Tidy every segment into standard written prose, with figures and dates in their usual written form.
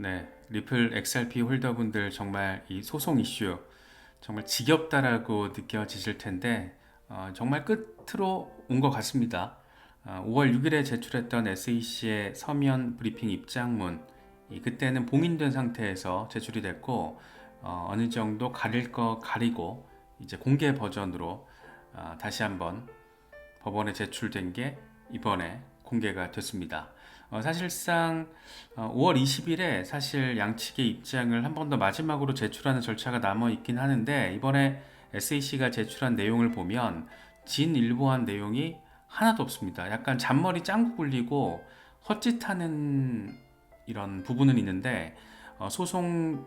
네, 리플 XRP 홀더분들 정말 이 소송 이슈 정말 지겹다라고 느껴지실 텐데 정말 끝으로 온 것 같습니다. 5월 6일에 제출했던 SEC의 서면 브리핑 입장문 그때는 봉인된 상태에서 제출이 됐고 어느 정도 가릴 거 가리고 이제 공개 버전으로 다시 한번 법원에 제출된 게 이번에 공개가 됐습니다. 사실상 5월 20일에 사실 양측의 입장을 한 번 더 마지막으로 제출하는 절차가 남아 있긴 하는데 이번에 SEC가 제출한 내용을 보면 진일보한 내용이 하나도 없습니다. 약간 잔머리 짱구 굴리고 헛짓하는 이런 부분은 있는데 소송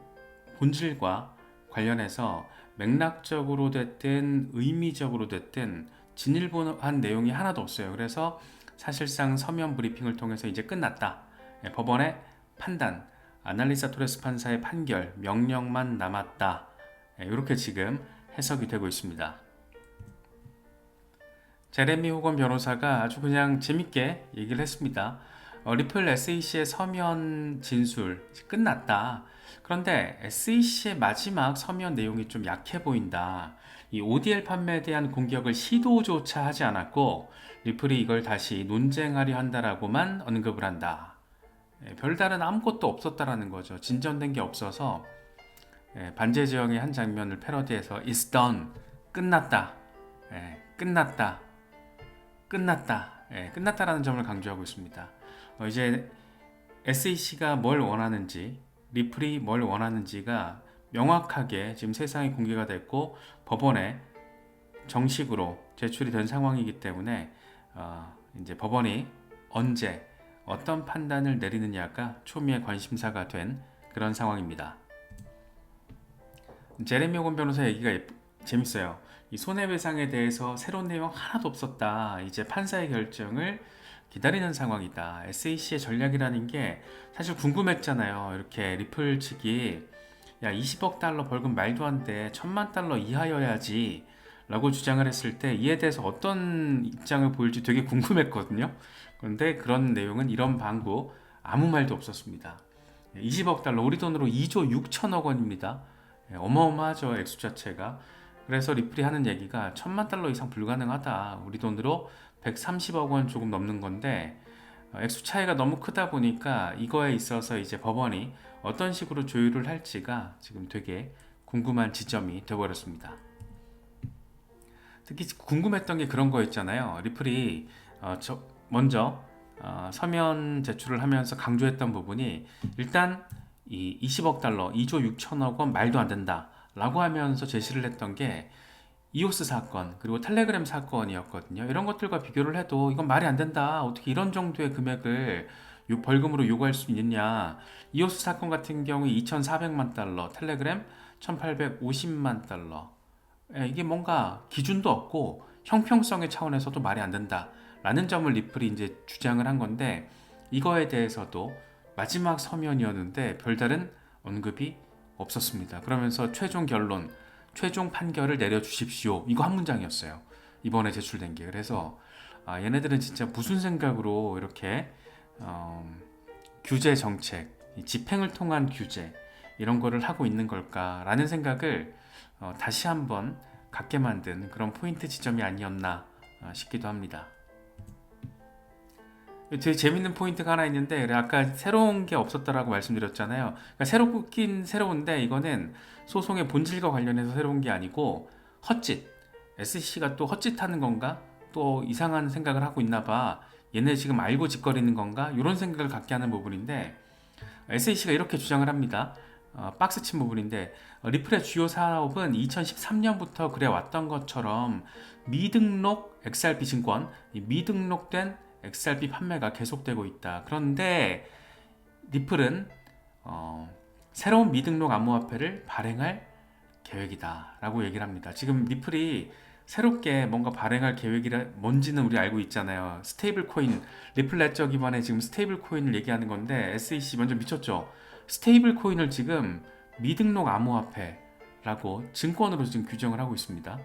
본질과 관련해서 맥락적으로 됐든 의미적으로 됐든 진일보한 내용이 하나도 없어요. 그래서 사실상 서면 브리핑을 통해서 이제 끝났다. 법원의 판단, 아날리사 토레스 판사의 판결, 명령만 남았다. 이렇게 지금 해석이 되고 있습니다. 제레미 호건 변호사가 아주 그냥 재밌게 얘기를 했습니다. 리플 SEC의 서면 진술 끝났다. 그런데 SEC의 마지막 서면 내용이 좀 약해 보인다. 이 ODL 판매에 대한 공격을 시도조차 하지 않았고 리플이 이걸 다시 논쟁하려 한다라고만 언급을 한다. 별다른 아무것도 없었다라는 거죠. 진전된 게 없어서 반제 제형의 한 장면을 패러디해서 It's done. 끝났다. 끝났다. 끝났다. 끝났다라는 점을 강조하고 있습니다. 이제 SEC가 뭘 원하는지, 리플이 뭘 원하는지가 명확하게 지금 세상에 공개가 됐고 법원에 정식으로 제출이 된 상황이기 때문에 이제 법원이 언제 어떤 판단을 내리느냐가 초미의 관심사가 된 그런 상황입니다. 제레미 오건 변호사 얘기가 재밌어요. 이 손해배상에 대해서 새로운 내용 하나도 없었다. 이제 판사의 결정을 기다리는 상황이다. SAC의 전략이라는 게 사실 궁금했잖아요. 이렇게 리플 측이 야 20억 달러 벌금 말도 안 돼. 1000만 달러 이하여야지 라고 주장을 했을 때 이에 대해서 어떤 입장을 보일지 되게 궁금했거든요. 그런데 그런 내용은 이런 방구 아무 말도 없었습니다. 20억 달러 우리 돈으로 2조 6천억 원입니다. 어마어마하죠, 액수 자체가. 그래서 리플이 하는 얘기가 1000만 달러 이상 불가능하다. 우리 돈으로 130억 원 조금 넘는 건데 액수 차이가 너무 크다 보니까 이거에 있어서 이제 법원이 어떤 식으로 조율을 할지가 지금 되게 궁금한 지점이 되어버렸습니다. 특히 궁금했던 게 그런 거였잖아요. 리플이 먼저 서면 제출을 하면서 강조했던 부분이 일단 이 20억 달러, 2조 6천억 원 말도 안 된다 라고 하면서 제시를 했던 게 이오스 사건 그리고 텔레그램 사건이었거든요. 이런 것들과 비교를 해도 이건 말이 안 된다. 어떻게 이런 정도의 금액을 벌금으로 요구할 수 있느냐. 이오스 사건 같은 경우 2,400만 달러, 텔레그램 1,850만 달러. 이게 뭔가 기준도 없고 형평성의 차원에서도 말이 안 된다 라는 점을 리플이 이제 주장을 한 건데 이거에 대해서도 마지막 서면이었는데 별다른 언급이 없었습니다. 그러면서 최종 결론, 최종 판결을 내려주십시오. 이거 한 문장이었어요. 이번에 제출된 게. 그래서 얘네들은 진짜 무슨 생각으로 이렇게 규제 정책, 집행을 통한 규제 이런 거를 하고 있는 걸까라는 생각을 다시 한번 갖게 만든 그런 포인트 지점이 아니었나 싶기도 합니다. 되게 재밌는 포인트가 하나 있는데 아까 새로운 게 없었다라고 말씀드렸잖아요. 그러니까 새롭긴 새로운데 이거는 소송의 본질과 관련해서 새로운 게 아니고 헛짓. SC가 또 헛짓하는 건가? 또 이상한 생각을 하고 있나 봐. 얘네 지금 알고 짓거리는 건가? 이런 생각을 갖게 하는 부분인데 SAC가 이렇게 주장을 합니다. 박스 친 부분인데 리플의 주요 사업은 2013년부터 그래왔던 것처럼 미등록 XRP 증권, 미등록된 XRP 판매가 계속되고 있다. 그런데 리플은 새로운 미등록 암호화폐를 발행할 계획이다 라고 얘기를 합니다. 지금 리플이 새롭게 뭔가 발행할 계획이라 뭔지는 우리 알고 있잖아요. 스테이블 코인, 리플 레저 기반의 지금 스테이블 코인을 얘기하는 건데 SEC 완전 미쳤죠. 스테이블 코인을 지금 미등록 암호화폐라고 증권으로 지금 규정을 하고 있습니다.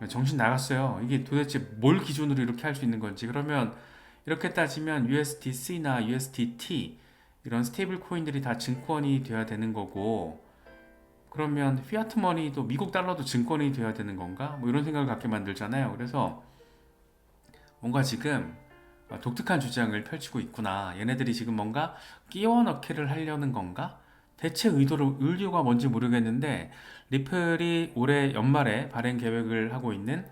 정신 나갔어요. 이게 도대체 뭘 기준으로 이렇게 할 수 있는 건지. 그러면 이렇게 따지면 USDC나 USDT 이런 스테이블 코인들이 다 증권이 돼야 되는 거고, 그러면 피아트 머니도 미국 달러도 증권이 돼야 되는 건가? 뭐 이런 생각을 갖게 만들잖아요. 그래서 뭔가 지금 독특한 주장을 펼치고 있구나. 얘네들이 지금 뭔가 끼워 넣기를 하려는 건가? 대체 의도가 뭔지 모르겠는데, 리플이 올해 연말에 발행 계획을 하고 있는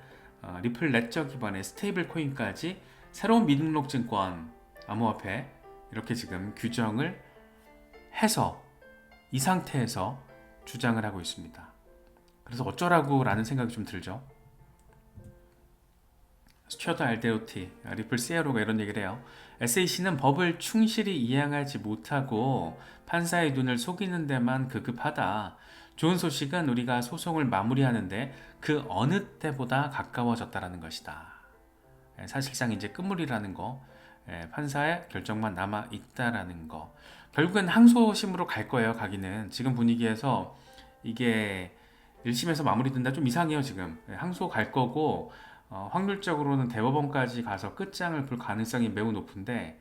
리플 레저 기반의 스테이블 코인까지 새로운 미등록 증권 암호화폐 이렇게 지금 규정을 해서 이 상태에서 주장을 하고 있습니다. 그래서 어쩌라고 라는 생각이 좀 들죠. 스튜어트 알데오티, 리플 CEO가 이런 얘기를 해요. SEC는 법을 충실히 이행하지 못하고 판사의 눈을 속이는 데만 급급하다. 좋은 소식은 우리가 소송을 마무리하는데 그 어느 때보다 가까워졌다라는 것이다. 사실상 이제 끝물이라는 거, 판사의 결정만 남아 있다라는 거. 결국엔 항소심으로 갈 거예요. 가기는 지금 분위기에서 이게 1심에서 마무리된다 좀 이상해요. 지금 항소 갈 거고, 확률적으로는 대법원까지 가서 끝장을 볼 가능성이 매우 높은데,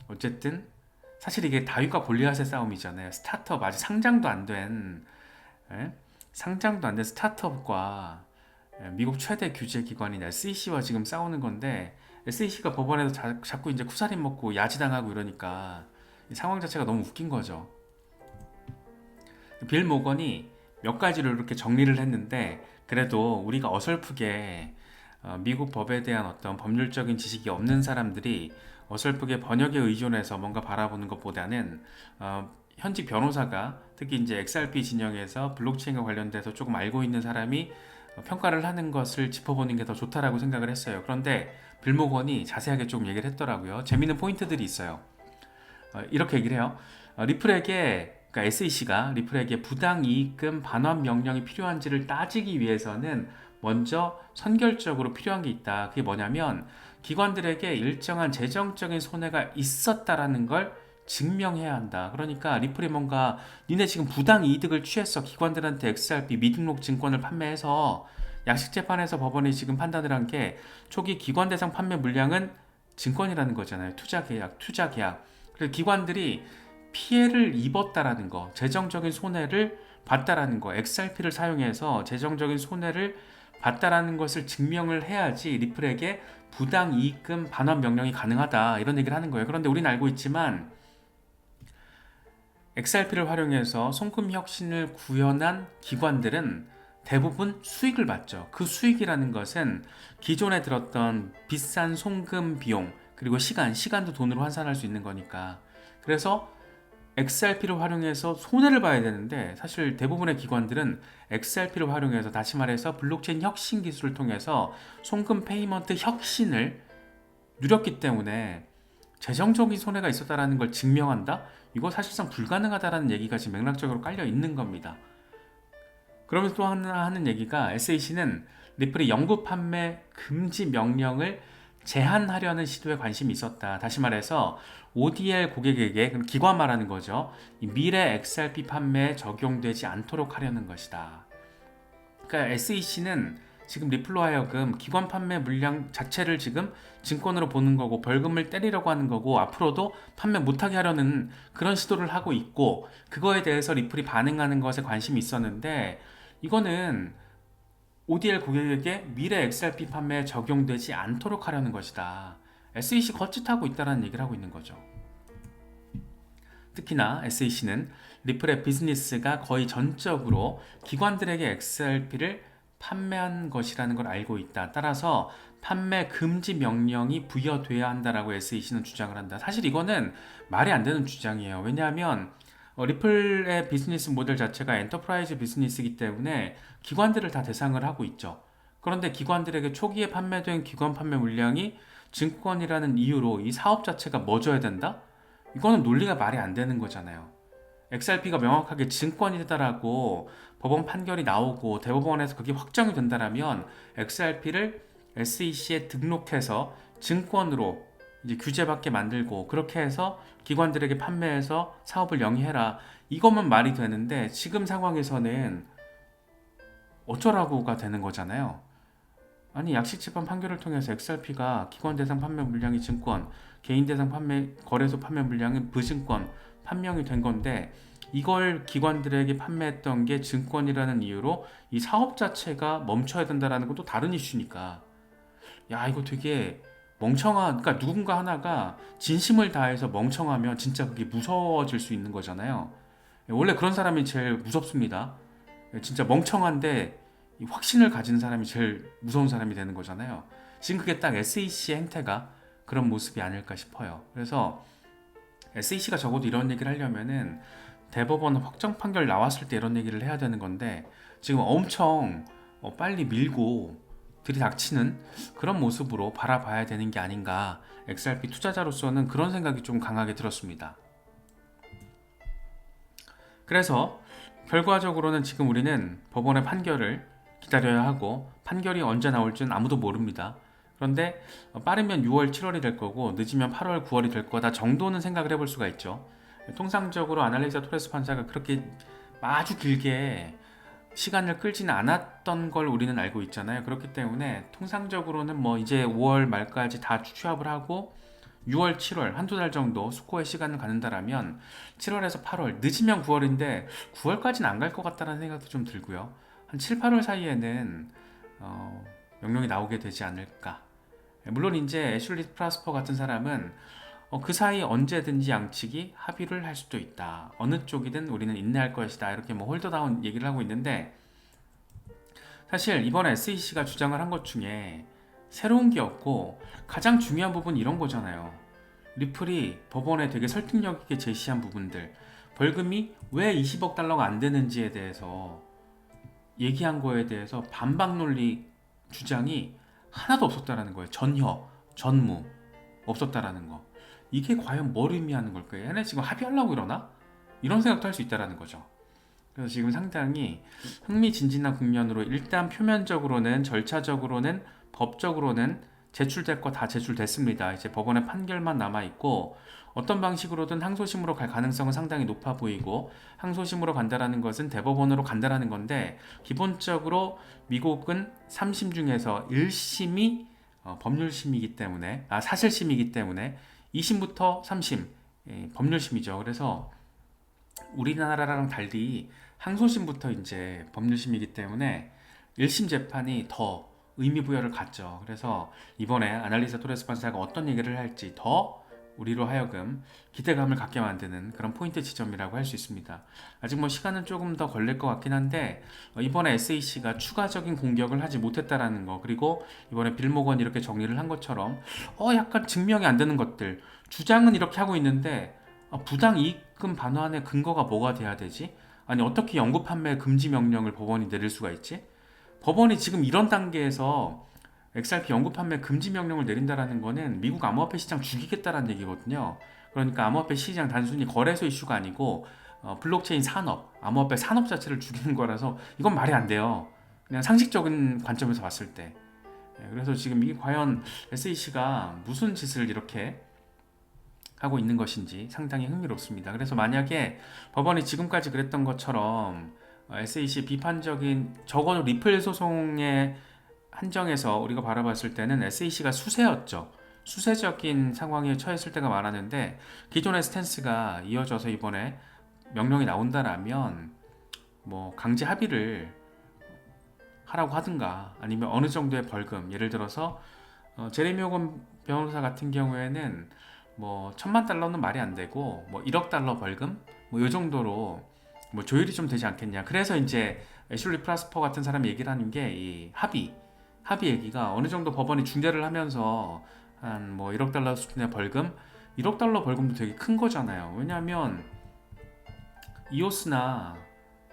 어쨌든 사실 이게 다윗과 골리앗의 싸움이잖아요. 스타트업 아직 상장도 안 된 스타트업과 미국 최대 규제 기관인 SEC와 지금 싸우는 건데, SEC가 법원에서 자꾸 이제 쿠사리 먹고 야지당하고 이러니까 이 상황 자체가 너무 웃긴 거죠. 빌 모건이 몇 가지로 이렇게 정리를 했는데, 그래도 우리가 어설프게 미국 법에 대한 어떤 법률적인 지식이 없는 사람들이 어설프게 번역에 의존해서 뭔가 바라보는 것보다는 현직 변호사가 특히 이제 XRP 진영에서 블록체인과 관련돼서 조금 알고 있는 사람이 평가를 하는 것을 짚어보는 게 더 좋다라고 생각을 했어요. 그런데 빌 모건이 자세하게 조금 얘기를 했더라고요. 재미있는 포인트들이 있어요. 이렇게 얘기를 해요. 그러니까 SEC가 리플에게 부당이익금 반환 명령이 필요한지를 따지기 위해서는 먼저 선결적으로 필요한 게 있다. 그게 뭐냐면 기관들에게 일정한 재정적인 손해가 있었다라는 걸 증명해야 한다. 그러니까 리플이 뭔가 니네 지금 부당 이득을 취했어. 기관들한테 XRP 미등록 증권을 판매해서 양식재판에서 법원이 지금 판단을 한 게 초기 기관 대상 판매 물량은 증권이라는 거잖아요. 투자 계약. 그래서 기관들이 피해를 입었다라는 거, 재정적인 손해를 봤다라는 거, XRP를 사용해서 재정적인 손해를 봤다라는 것을 증명을 해야지 리플에게 부당 이익금 반환 명령이 가능하다 이런 얘기를 하는 거예요. 그런데 우리는 알고 있지만 XRP를 활용해서 송금 혁신을 구현한 기관들은 대부분 수익을 받죠. 그 수익이라는 것은 기존에 들었던 비싼 송금 비용 그리고 시간도 돈으로 환산할 수 있는 거니까. 그래서 XRP를 활용해서 손해를 봐야 되는데 사실 대부분의 기관들은 XRP를 활용해서 다시 말해서 블록체인 혁신 기술을 통해서 송금 페이먼트 혁신을 누렸기 때문에 재정적인 손해가 있었다는 걸 증명한다? 이거 사실상 불가능하다는 얘기가 지금 맥락적으로 깔려 있는 겁니다. 그러면서 또 하나 하는 얘기가 SEC는 리플의 영구 판매 금지 명령을 제한하려는 시도에 관심이 있었다. 다시 말해서 ODL 고객에게, 그럼 기관 말하는 거죠. 이 미래 XRP 판매에 적용되지 않도록 하려는 것이다. 그러니까 SEC는 지금 리플로 하여금 기관 판매 물량 자체를 지금 증권으로 보는 거고 벌금을 때리려고 하는 거고 앞으로도 판매 못하게 하려는 그런 시도를 하고 있고, 그거에 대해서 리플이 반응하는 것에 관심이 있었는데 이거는 ODL 고객에게 미래 XRP 판매에 적용되지 않도록 하려는 것이다. SEC 거짓하고 있다는 얘기를 하고 있는 거죠. 특히나 SEC는 리플의 비즈니스가 거의 전적으로 기관들에게 XRP를 판매한 것이라는 걸 알고 있다. 따라서 판매 금지 명령이 부여돼야 한다라고 SEC는 주장을 한다. 사실 이거는 말이 안 되는 주장이에요. 왜냐하면 리플의 비즈니스 모델 자체가 엔터프라이즈 비즈니스이기 때문에 기관들을 다 대상을 하고 있죠. 그런데 기관들에게 초기에 판매된 기관 판매 물량이 증권이라는 이유로 이 사업 자체가 멎어야 된다? 이거는 논리가 말이 안 되는 거잖아요. XRP가 명확하게 증권이다라고 법원 판결이 나오고 대법원에서 그게 확정이 된다라면 XRP를 SEC에 등록해서 증권으로 이제 규제받게 만들고 그렇게 해서 기관들에게 판매해서 사업을 영위해라. 이것만 말이 되는데 지금 상황에서는 어쩌라고가 되는 거잖아요. 아니 약식재판 판결을 통해서 XRP가 기관 대상 판매 물량이 증권, 개인 대상 판매 거래소 판매 물량은 부증권 판명이 된 건데 이걸 기관들에게 판매했던 게 증권이라는 이유로 이 사업 자체가 멈춰야 된다라는 것도 다른 이슈니까 야 이거 되게 멍청한 그러니까 누군가 하나가 진심을 다해서 멍청하면 진짜 그게 무서워질 수 있는 거잖아요. 원래 그런 사람이 제일 무섭습니다. 진짜 멍청한데 이 확신을 가진 사람이 제일 무서운 사람이 되는 거잖아요. 지금 그게 딱 SEC의 행태가 그런 모습이 아닐까 싶어요. 그래서 SEC가 적어도 이런 얘기를 하려면은 대법원 확정 판결 나왔을 때 이런 얘기를 해야 되는 건데 지금 엄청 빨리 밀고 들이닥치는 그런 모습으로 바라봐야 되는 게 아닌가. XRP 투자자로서는 그런 생각이 좀 강하게 들었습니다. 그래서 결과적으로는 지금 우리는 법원의 판결을 기다려야 하고 판결이 언제 나올지는 아무도 모릅니다. 그런데 빠르면 6월, 7월이 될 거고 늦으면 8월, 9월이 될 거다 정도는 생각을 해볼 수가 있죠. 통상적으로 아날리자 토레스 판사가 그렇게 아주 길게 시간을 끌지는 않았던 걸 우리는 알고 있잖아요. 그렇기 때문에 통상적으로는 뭐 이제 5월 말까지 다 취합을 하고 6월, 7월 한두 달 정도 숙고의 시간을 갖는다라면 7월에서 8월, 늦으면 9월인데 9월까지는 안 갈 것 같다는 생각도 좀 들고요. 한 7, 8월 사이에는 명령이 나오게 되지 않을까. 물론 이제 애슐리 프라스퍼 같은 사람은 그 사이 언제든지 양측이 합의를 할 수도 있다. 어느 쪽이든 우리는 인내할 것이다. 이렇게 뭐 홀더다운 얘기를 하고 있는데 사실 이번에 SEC가 주장을 한 것 중에 새로운 게 없고 가장 중요한 부분이 이런 거잖아요. 리플이 법원에 되게 설득력 있게 제시한 부분들 벌금이 왜 20억 달러가 안 되는지에 대해서 얘기한 거에 대해서 반박 논리 주장이 하나도 없었다라는 거예요. 전혀, 전무 없었다라는 거. 이게 과연 뭘 의미하는 걸까요? 얘네 지금 합의하려고 이러나? 이런 생각도 할 수 있다라는 거죠. 그래서 지금 상당히 흥미진진한 국면으로 일단 표면적으로는 절차적으로는 법적으로는 제출될 거 다 제출됐습니다. 이제 법원의 판결만 남아 있고 어떤 방식으로든 항소심으로 갈 가능성은 상당히 높아 보이고 항소심으로 간다라는 것은 대법원으로 간다라는 건데 기본적으로 미국은 3심 중에서 1심이 법률심이기 때문에 사실심이기 때문에 2심부터 3심 법률심이죠. 그래서 우리나라랑 달리 항소심부터 이제 법률심이기 때문에 1심 재판이 더 의미 부여를 갖죠. 그래서 이번에 아날리사 토레스 판사가 어떤 얘기를 할지 더 우리로 하여금 기대감을 갖게 만드는 그런 포인트 지점이라고 할 수 있습니다. 아직 뭐 시간은 조금 더 걸릴 것 같긴 한데 이번에 SAC가 추가적인 공격을 하지 못했다라는 거 그리고 이번에 빌 모건이 이렇게 정리를 한 것처럼 약간 증명이 안 되는 것들 주장은 이렇게 하고 있는데 부당 이익금 반환의 근거가 뭐가 돼야 되지? 아니 어떻게 영구 판매 금지 명령을 법원이 내릴 수가 있지? 법원이 지금 이런 단계에서 XRP 영구 판매 금지 명령을 내린다라는 거는 미국 암호화폐 시장 죽이겠다라는 얘기거든요. 그러니까 암호화폐 시장 단순히 거래소 이슈가 아니고 블록체인 산업, 암호화폐 산업 자체를 죽이는 거라서 이건 말이 안 돼요. 그냥 상식적인 관점에서 봤을 때. 그래서 지금 이게 과연 SEC가 무슨 짓을 이렇게 하고 있는 것인지 상당히 흥미롭습니다. 그래서 만약에 법원이 지금까지 그랬던 것처럼 SEC 비판적인 적어도 리플 소송의 한정에서 우리가 바라봤을 때는 SEC가 수세였죠. 수세적인 상황에 처했을 때가 많았는데 기존의 스탠스가 이어져서 이번에 명령이 나온다라면 뭐 강제 합의를 하라고 하든가 아니면 어느 정도의 벌금 예를 들어서 제레미 호건 변호사 같은 경우에는 뭐 1,000만 달러는 말이 안 되고 뭐 1억 달러 벌금 뭐 이 정도로 뭐 조율이 좀 되지 않겠냐. 그래서 이제 애슐리 프라스퍼 같은 사람이 얘기를 하는 게 이 합의 얘기가 어느 정도 법원이 중재를 하면서 한 뭐 1억 달러 수준의 벌금 1억 달러 벌금도 되게 큰 거잖아요. 왜냐하면 이오스나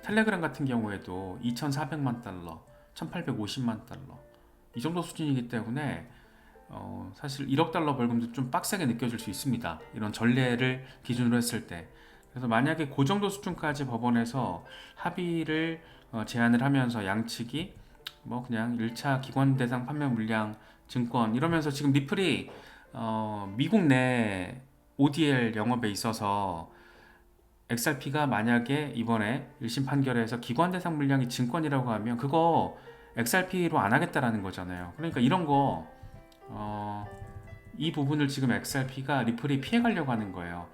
텔레그램 같은 경우에도 2,400만 달러 1,850만 달러 이 정도 수준이기 때문에 사실 1억 달러 벌금도 좀 빡세게 느껴질 수 있습니다. 이런 전례를 기준으로 했을 때. 그래서 만약에 그 정도 수준까지 법원에서 합의를 제안을 하면서 양측이 뭐 그냥 1차 기관 대상 판매 물량 증권 이러면서 지금 리플이 미국 내 ODL 영업에 있어서 XRP가 만약에 이번에 1심 판결에서 기관 대상 물량이 증권이라고 하면 그거 XRP로 안 하겠다라는 거잖아요. 그러니까 이런 거 이 부분을 지금 XRP가 리플이 피해가려고 하는 거예요.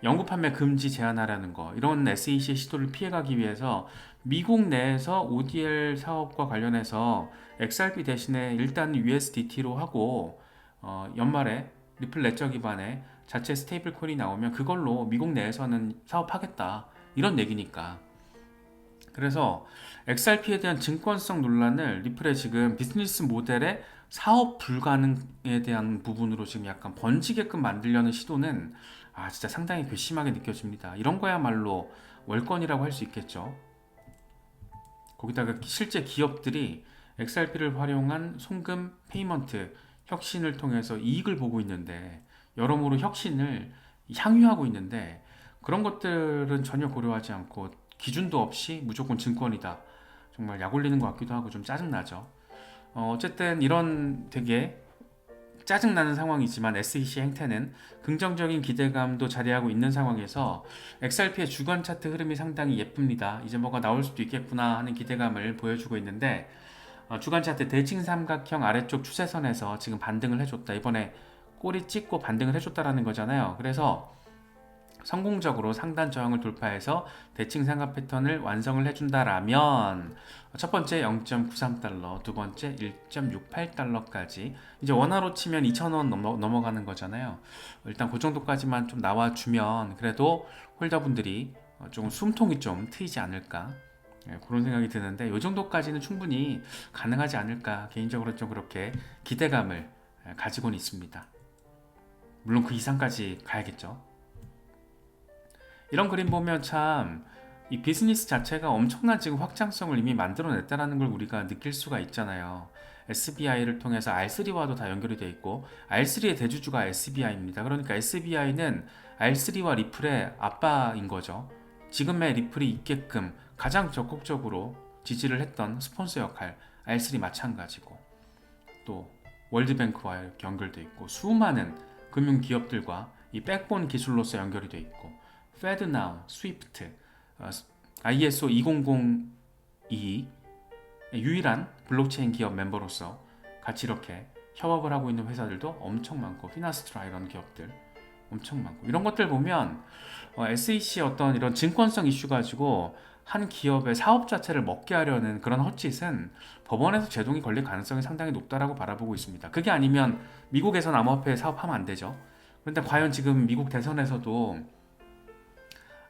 영구 판매 금지 제한하라는 거, 이런 SEC의 시도를 피해가기 위해서 미국 내에서 ODL 사업과 관련해서 XRP 대신에 일단 USDT로 하고 연말에 리플 레저 기반의 자체 스테이블 코인이 나오면 그걸로 미국 내에서는 사업하겠다, 이런 얘기니까. 그래서 XRP에 대한 증권성 논란을 리플의 지금 비즈니스 모델의 사업 불가능에 대한 부분으로 지금 약간 번지게끔 만들려는 시도는 진짜 상당히 괘씸하게 느껴집니다. 이런 거야말로 월권이라고 할 수 있겠죠. 거기다가 실제 기업들이 XRP를 활용한 송금, 페이먼트, 혁신을 통해서 이익을 보고 있는데, 여러모로 혁신을 향유하고 있는데, 그런 것들은 전혀 고려하지 않고 기준도 없이 무조건 증권이다, 정말 약 올리는 것 같기도 하고 좀 짜증나죠. 어쨌든 이런 되게 짜증나는 상황이지만 SEC 행태는 긍정적인 기대감도 자리하고 있는 상황에서 XRP의 주간 차트 흐름이 상당히 예쁩니다. 이제 뭐가 나올 수도 있겠구나 하는 기대감을 보여주고 있는데, 주간 차트 대칭 삼각형 아래쪽 추세선에서 지금 반등을 해줬다. 이번에 꼬리 찍고 반등을 해줬다라는 거잖아요. 그래서 성공적으로 상단 저항을 돌파해서 대칭 삼각 패턴을 완성을 해준다라면 첫 번째 0.93달러, 두 번째 1.68달러까지, 이제 원화로 치면 2,000원 넘어가는 거잖아요. 일단 그 정도까지만 좀 나와주면 그래도 홀더분들이 조금 숨통이 좀 트이지 않을까, 그런 생각이 드는데, 이 정도까지는 충분히 가능하지 않을까, 개인적으로 좀 그렇게 기대감을 가지고는 있습니다. 물론 그 이상까지 가야겠죠. 이런 그림 보면 참 이 비즈니스 자체가 엄청난 지금 확장성을 이미 만들어냈다는 걸 우리가 느낄 수가 있잖아요. SBI를 통해서 R3와도 다 연결이 되어 있고, R3의 대주주가 SBI입니다. 그러니까 SBI는 R3와 리플의 아빠인 거죠. 지금의 리플이 있게끔 가장 적극적으로 지지를 했던 스폰서 역할, R3 마찬가지고, 또 월드뱅크와 연결되어 있고, 수많은 금융 기업들과 이 백본 기술로서 연결이 되어 있고, FedNow, 스위프트, ISO 2002 유일한 블록체인 기업 멤버로서 같이 이렇게 협업을 하고 있는 회사들도 엄청 많고, 피나스트라 이런 기업들 엄청 많고, 이런 것들 보면 SEC의 어떤 이런 증권성 이슈 가지고 한 기업의 사업 자체를 먹게 하려는 그런 헛짓은 법원에서 제동이 걸릴 가능성이 상당히 높다라고 바라보고 있습니다. 그게 아니면 미국에선 암호화폐 사업하면 안 되죠. 그런데 과연 지금 미국 대선에서도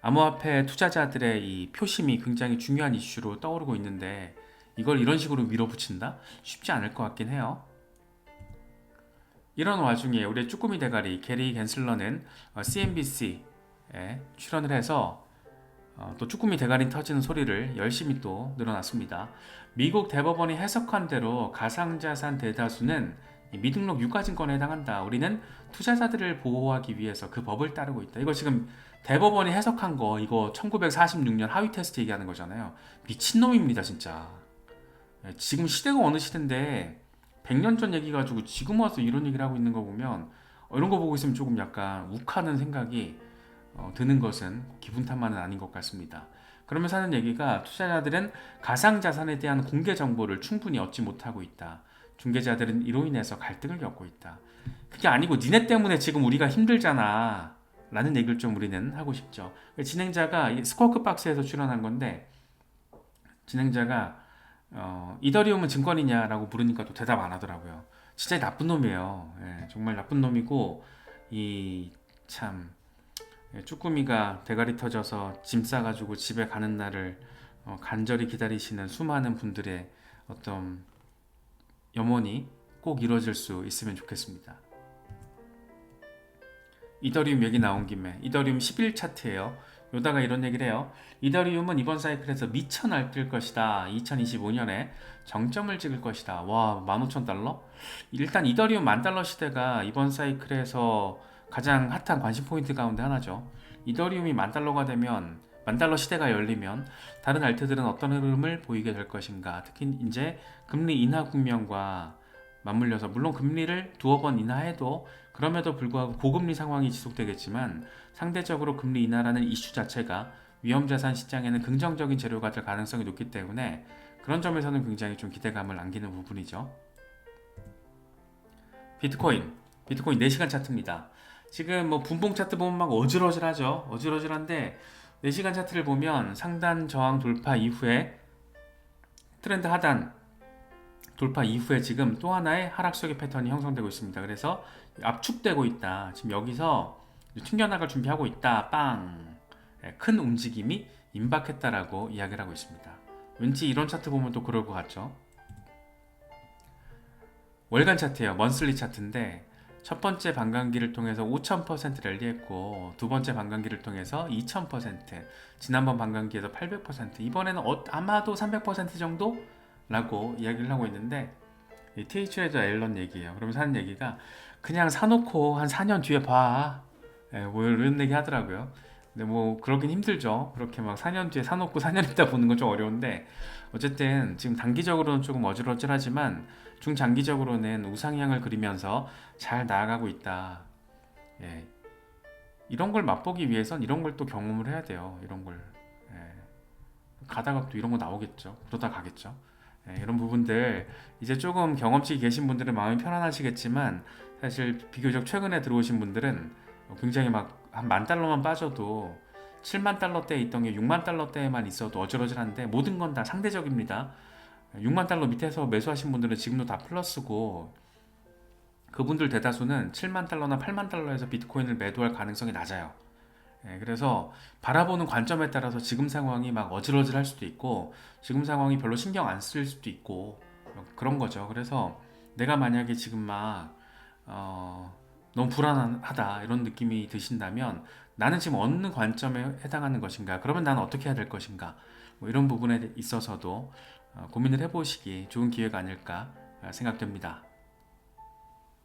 암호화폐 투자자들의 이 표심이 굉장히 중요한 이슈로 떠오르고 있는데, 이걸 이런 식으로 밀어붙인다? 쉽지 않을 것 같긴 해요. 이런 와중에 우리 쭈꾸미 대가리 게리 갠슬러는 CNBC에 출연을 해서 또 쭈꾸미 대가리 터지는 소리를 열심히 또 늘어놨습니다. 미국 대법원이 해석한 대로 가상자산 대다수는 미등록 유가증권에 해당한다. 우리는 투자자들을 보호하기 위해서 그 법을 따르고 있다. 이거 지금 대법원이 해석한 거, 이거 1946년 하위 테스트 얘기하는 거잖아요. 미친놈입니다 진짜. 지금 시대가 어느 시대인데 100년 전 얘기 가지고 지금 와서 이런 얘기를 하고 있는 거 보면, 이런 거 보고 있으면 조금 약간 욱하는 생각이 드는 것은 기분 탓만은 아닌 것 같습니다. 그러면서 하는 얘기가, 투자자들은 가상자산에 대한 공개 정보를 충분히 얻지 못하고 있다. 중개자들은 이로 인해서 갈등을 겪고 있다. 그게 아니고 니네 때문에 지금 우리가 힘들잖아 라는 얘기를 좀 우리는 하고 싶죠. 진행자가 스쿼크 박스에서 출연한 건데, 진행자가 이더리움은 증권이냐라고 물으니까 또 대답 안 하더라고요. 진짜 나쁜 놈이에요. 정말 나쁜 놈이고, 이 참 쭈꾸미가 대가리 터져서 짐 싸가지고 집에 가는 날을 간절히 기다리시는 수많은 분들의 어떤 염원이 꼭 이루어질 수 있으면 좋겠습니다. 이더리움 얘기 나온 김에 이더리움 10일 차트예요. 요다가 이런 얘기를 해요. 이더리움은 이번 사이클에서 미쳐 날뛸 것이다. 2025년에 정점을 찍을 것이다. 와, 15,000달러? 일단 이더리움 10,000달러 시대가 이번 사이클에서 가장 핫한 관심 포인트 가운데 하나죠. 이더리움이 10,000달러가 되면, 10,000달러 시대가 열리면 다른 알트들은 어떤 흐름을 보이게 될 것인가. 특히 이제 금리 인하 국면과 맞물려서, 물론 금리를 두어 번 인하해도 그럼에도 불구하고 고금리 상황이 지속되겠지만, 상대적으로 금리 인하라는 이슈 자체가 위험자산 시장에는 긍정적인 재료가 될 가능성이 높기 때문에 그런 점에서는 굉장히 좀 기대감을 안기는 부분이죠. 비트코인 4시간 차트입니다. 지금 뭐 분봉 차트 보면 막 어질어질하죠. 어질어질한데 4시간 차트를 보면 상단 저항 돌파 이후에 트렌드 하단 돌파 이후에 지금 또 하나의 하락속의 패턴이 형성되고 있습니다. 그래서 압축되고 있다. 지금 여기서 튕겨나갈 준비하고 있다. 빵! 큰 움직임이 임박했다라고 이야기를 하고 있습니다. 왠지 이런 차트 보면 또 그럴 것 같죠. 월간 차트예요. 먼슬리 차트인데 첫 번째 반감기를 통해서 5000% 랠리했고 두 번째 반감기를 통해서 2000%, 지난번 반감기에서 800%, 이번에는 아마도 300% 정도라고 이야기를 하고 있는데 이 TH에서 앨런 얘기예요. 그러면서 하는 얘기가 그냥 사놓고 한 4년 뒤에 봐. 뭐 이런 얘기 하더라고요. 근데 뭐 그러긴 힘들죠. 그렇게 막 4년 뒤에 사놓고 4년 있다 보는 건 좀 어려운데 어쨌든 지금 단기적으로는 조금 어질어질하지만 중장기적으로는 우상향을 그리면서 잘 나아가고 있다. 예. 이런 걸 맛보기 위해선 이런 걸 또 경험을 해야 돼요. 이런 걸. 예. 가다가 또 이런 거 나오겠죠. 그러다 가겠죠. 예, 이런 부분들 이제 조금 경험치 계신 분들은 마음이 편안하시겠지만 사실 비교적 최근에 들어오신 분들은 굉장히 막 한 10,000달러만 빠져도 70,000달러대에 있던 게 60,000달러대에만 있어도 어질어질한데 모든 건 다 상대적입니다. 60,000달러 밑에서 매수하신 분들은 지금도 다 플러스고 그분들 대다수는 70,000달러나 80,000달러에서 비트코인을 매도할 가능성이 낮아요. 예, 그래서 바라보는 관점에 따라서 지금 상황이 막 어질어질할 수도 있고 지금 상황이 별로 신경 안 쓸 수도 있고 그런 거죠. 그래서 내가 만약에 지금 막 너무 불안하다 이런 느낌이 드신다면 나는 지금 어느 관점에 해당하는 것인가? 그러면 나는 어떻게 해야 될 것인가? 뭐 이런 부분에 있어서도 고민을 해보시기 좋은 기회가 아닐까 생각됩니다.